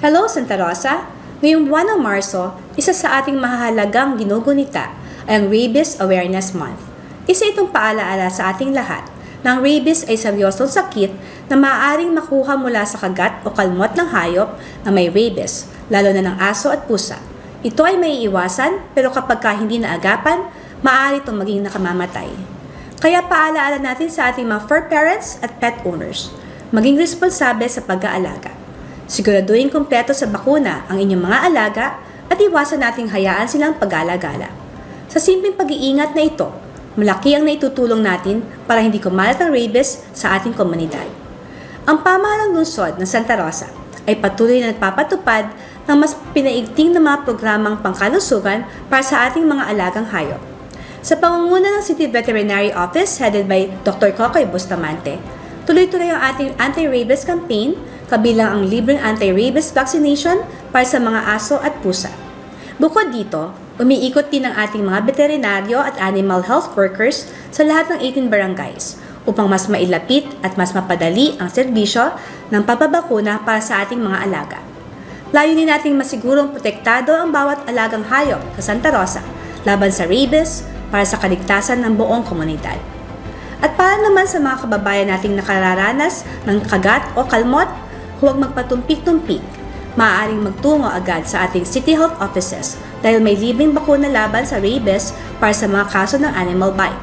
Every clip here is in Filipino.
Hello, Santa Rosa! Ngayong buwan ng Marso, isa sa ating mahahalagang ginugunita ay ang Rabies Awareness Month. Isa itong paalaala sa ating lahat na ang rabies ay seryosong sakit na maaaring makuha mula sa kagat o kalmot ng hayop na may rabies, lalo na ng aso at pusa. Ito ay maiiwasan pero kapag hindi naagapan, maaari itong maging nakamamatay. Kaya paalaala natin sa ating mga fur parents at pet owners, maging responsable sa pag-aalaga. Siguraduhin kumpleto sa bakuna ang inyong mga alaga at iwasan nating hayaan silang pag-alagala. Sa simpleng pag-iingat na ito, malaki ang naitutulong natin para hindi kumalat ang rabies sa ating komunidad. Ang pamahalang lungsod ng Santa Rosa ay patuloy na nagpapatupad ng mas pinaigting na mga programang pangkalusugan para sa ating mga alagang hayop. Sa pangunguna ng City Veterinary Office headed by Dr. Cocoy Bustamante, tuloy-tuloy ang ating anti-rabies campaign, kabilang ang libreng anti-rabies vaccination para sa mga aso at pusa. Bukod dito, umiikot din ang ating mga veterinaryo at animal health workers sa lahat ng 18 barangays upang mas mailapit at mas mapadali ang serbisyo ng papabakuna para sa ating mga alaga. Layunin nating masigurong protektado ang bawat alagang hayop sa Santa Rosa laban sa rabies para sa kaligtasan ng buong komunidad. At para naman sa mga kababayan nating nakararanas ng kagat o kalmot, huwag magpatumpik-tumpik. Maaaring magtungo agad sa ating city health offices dahil may libreng bakuna laban sa rabies para sa mga kaso ng animal bite.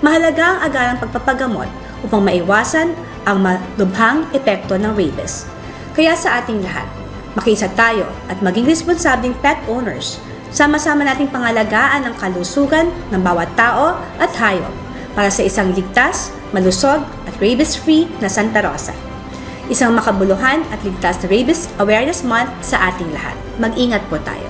Mahalaga ang agarang pagpapagamot upang maiwasan ang malubhang epekto ng rabies. Kaya sa ating lahat, makiisa tayo at maging responsableng pet owners. Sama-sama nating pangalagaan ang kalusugan ng bawat tao at hayop para sa isang ligtas, malusog at rabies-free na Santa Rosa. Isang makabuluhan at ligtas na Rabies Awareness Month sa ating lahat. Mag-ingat po tayo.